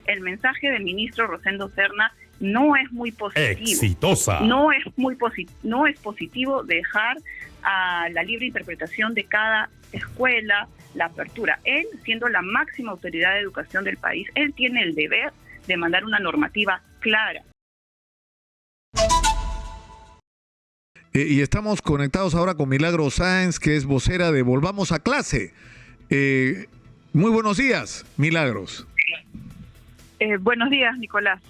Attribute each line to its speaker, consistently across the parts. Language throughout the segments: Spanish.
Speaker 1: el mensaje del ministro Rosendo Serna no es muy positivo.
Speaker 2: Exitosa.
Speaker 1: No es positivo dejar a la libre interpretación de cada escuela la apertura. Él, siendo la máxima autoridad de educación del país, él tiene el deber de mandar una normativa clara.
Speaker 3: Y estamos conectados ahora con Milagros Sáenz, que es vocera de Volvamos a Clase. Muy buenos días, Milagros.
Speaker 1: Buenos días, Nicolás.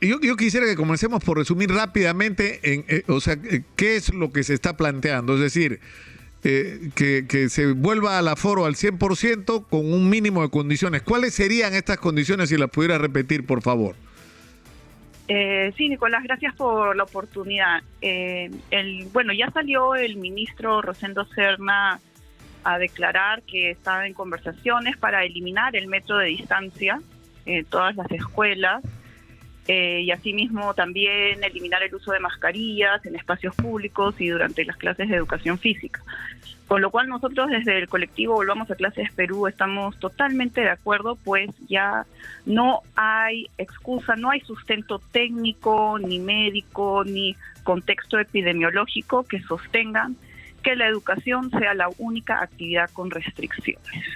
Speaker 3: Yo quisiera que comencemos por resumir rápidamente, qué es lo que se está planteando. Es decir, que se vuelva al aforo al 100% con un mínimo de condiciones. ¿Cuáles serían estas condiciones, si las pudiera repetir, por favor?
Speaker 1: Sí, Nicolás, gracias por la oportunidad. Ya salió el ministro Rosendo Serna a declarar que estaba en conversaciones para eliminar el metro de distancia en todas las escuelas y asimismo también eliminar el uso de mascarillas en espacios públicos y durante las clases de educación física. Con lo cual nosotros desde el colectivo Volvamos a Clases Perú estamos totalmente de acuerdo, pues ya no hay excusa, no hay sustento técnico, ni médico, ni contexto epidemiológico que sostengan que la educación sea la única actividad con restricciones.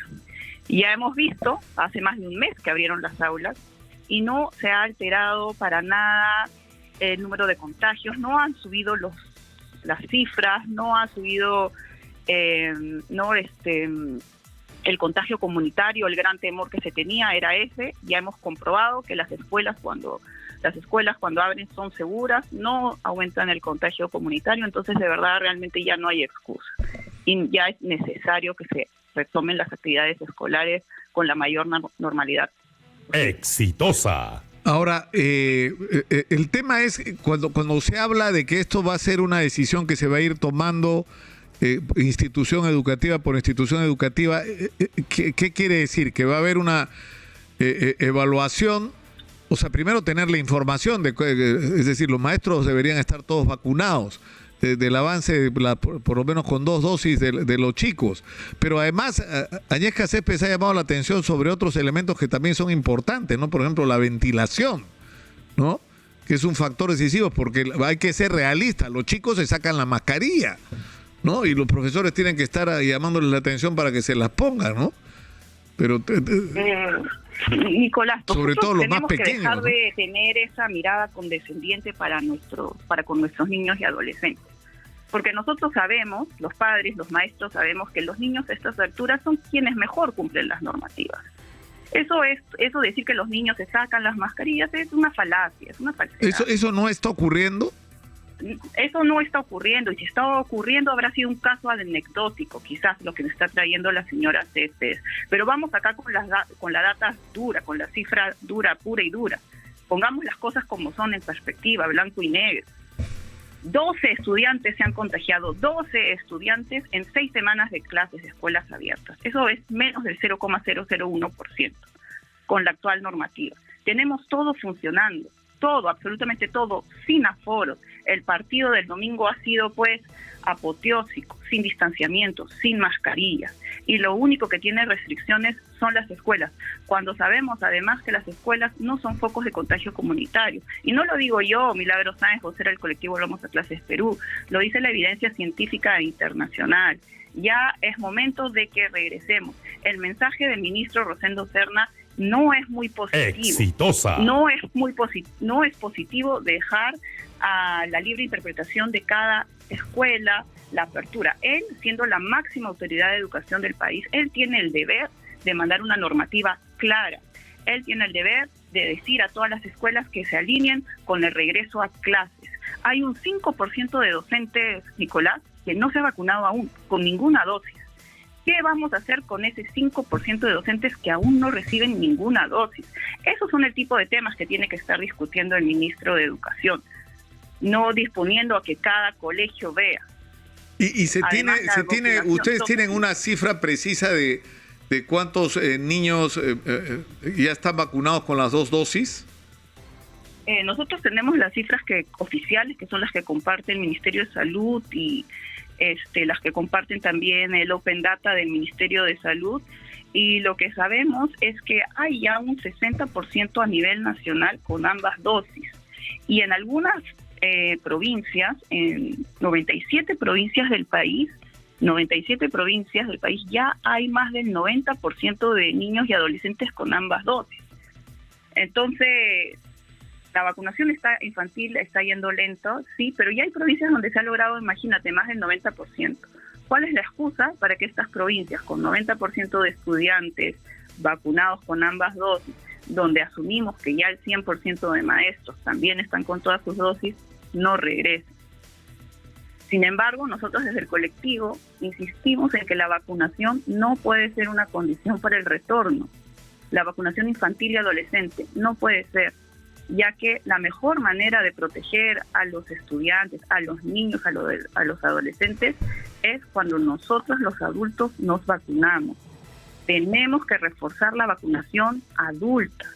Speaker 1: Ya hemos visto, hace más de un mes que abrieron las aulas, y no se ha alterado para nada el número de contagios, no han subido las cifras, no ha subido el contagio comunitario. El gran temor que se tenía era ese. Ya hemos comprobado que las escuelas cuando abren son seguras, no aumentan el contagio comunitario, entonces de verdad realmente ya no hay excusa y ya es necesario que se retomen las actividades escolares con la mayor normalidad.
Speaker 2: Exitosa.
Speaker 3: Ahora, el tema es cuando se habla de que esto va a ser una decisión que se va a ir tomando institución educativa por institución educativa, ¿qué quiere decir? Que va a haber una evaluación. O sea, primero tener la información, es decir, los maestros deberían estar todos vacunados, del avance, por lo menos con 2 dosis de los chicos. Pero además, Agnieszka Céspedes ha llamado la atención sobre otros elementos que también son importantes, ¿no? Por ejemplo, la ventilación, ¿no? Que es un factor decisivo, porque hay que ser realistas. Los chicos se sacan la mascarilla, ¿no? Y los profesores tienen que estar llamándoles la atención para que se las pongan, ¿no? Pero
Speaker 1: Nicolás,
Speaker 3: sobre todo los más pequeños,
Speaker 1: que dejar,
Speaker 3: ¿no?,
Speaker 1: de tener esa mirada condescendiente para con nuestros niños y adolescentes, porque nosotros sabemos, los padres, los maestros sabemos que los niños a estas alturas son quienes mejor cumplen las normativas. Eso decir que los niños se sacan las mascarillas es una falacia, es una falsedad.
Speaker 3: ¿Eso no está ocurriendo?
Speaker 1: Eso no está ocurriendo, y si está ocurriendo habrá sido un caso anecdótico, quizás lo que nos está trayendo la señora Céspedes. Pero vamos acá con la data dura, con la cifra dura, pura y dura. Pongamos las cosas como son en perspectiva, blanco y negro. 12 estudiantes se han contagiado, 12 estudiantes en 6 semanas de clases de escuelas abiertas. Eso es menos del 0,001% con la actual normativa. Tenemos todo funcionando. Todo, absolutamente todo, sin aforos. El partido del domingo ha sido pues apoteósico, sin distanciamiento, sin mascarillas, y lo único que tiene restricciones son las escuelas, cuando sabemos además que las escuelas no son focos de contagio comunitario. Y no lo digo yo, Milagros Sáenz, vocera del colectivo Volvamos a Clases Perú, lo dice la evidencia científica e internacional. Ya es momento de que regresemos. El mensaje del ministro Rosendo Serna no es muy positivo.
Speaker 2: Exitosa.
Speaker 1: No es positivo dejar a la libre interpretación de cada escuela la apertura. Él, siendo la máxima autoridad de educación del país, él tiene el deber de mandar una normativa clara. Él tiene el deber de decir a todas las escuelas que se alineen con el regreso a clases. Hay un 5% de docentes, Nicolás, que no se ha vacunado aún con ninguna dosis. ¿Qué vamos a hacer con ese 5% de docentes que aún no reciben ninguna dosis? Esos son el tipo de temas que tiene que estar discutiendo el ministro de Educación, no disponiendo a que cada colegio vea.
Speaker 3: Y ustedes tienen una cifra precisa de cuántos niños ya están vacunados con las 2 dosis.
Speaker 1: Nosotros tenemos las cifras oficiales, que son las que comparte el Ministerio de Salud y las que comparten también el Open Data del Ministerio de Salud, Y lo que sabemos es que hay ya un 60% a nivel nacional con ambas dosis. Y en algunas provincias, en 97 provincias del país, ya hay más del 90% de niños y adolescentes con ambas dosis. Entonces, la vacunación infantil está yendo lento, sí, pero ya hay provincias donde se ha logrado, imagínate, más del 90%. ¿Cuál es la excusa para que estas provincias con 90% de estudiantes vacunados con ambas dosis, donde asumimos que ya el 100% de maestros también están con todas sus dosis, no regresen? Sin embargo, nosotros desde el colectivo insistimos en que la vacunación no puede ser una condición para el retorno. La vacunación infantil y adolescente no puede ser, ya que la mejor manera de proteger a los estudiantes, a los niños, a los adolescentes, es cuando nosotros los adultos nos vacunamos. Tenemos que reforzar la vacunación adulta.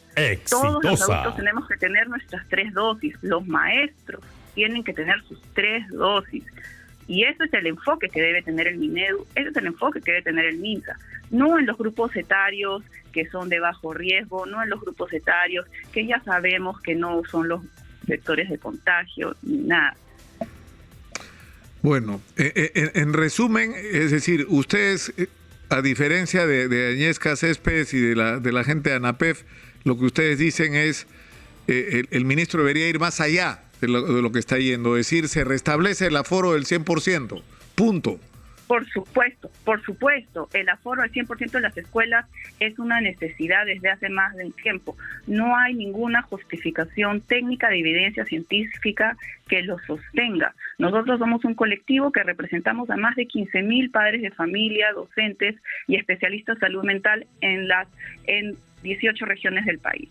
Speaker 1: Todos los adultos tenemos que tener nuestras 3 dosis. Los maestros tienen que tener sus 3 dosis. Y ese es el enfoque que debe tener el Minedu, ese es el enfoque que debe tener el MINSA. No en los grupos etarios que son de bajo riesgo, no en los grupos etarios que ya sabemos que no son los vectores de contagio, ni nada.
Speaker 3: Bueno, en resumen, es decir, ustedes, a diferencia de Agnieszka Céspedes y de la gente de ANAPEF, lo que ustedes dicen es el ministro debería ir más allá de lo que está yendo, es decir, se restablece el aforo del 100%, punto.
Speaker 1: Por supuesto, el aforo al 100% de las escuelas es una necesidad desde hace más de un tiempo. No hay ninguna justificación técnica de evidencia científica que lo sostenga. Nosotros somos un colectivo que representamos a más de 15.000 padres de familia, docentes y especialistas de salud mental en 18 regiones del país.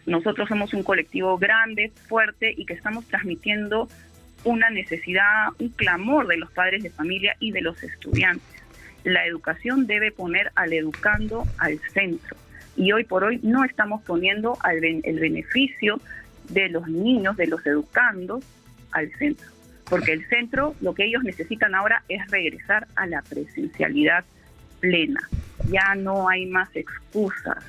Speaker 1: Nosotros somos un colectivo grande, fuerte y que estamos transmitiendo una necesidad, un clamor de los padres de familia y de los estudiantes. La educación debe poner al educando al centro. Y hoy por hoy no estamos poniendo el beneficio de los niños, de los educandos, al centro. Porque el centro, lo que ellos necesitan ahora es regresar a la presencialidad plena. Ya no hay más excusas.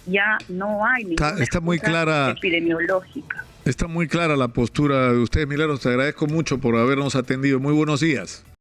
Speaker 1: Ya no hay ninguna
Speaker 3: está muy clara,
Speaker 1: epidemiológica.
Speaker 3: Está muy clara la postura de ustedes, Milagros. Te agradezco mucho por habernos atendido. Muy buenos días.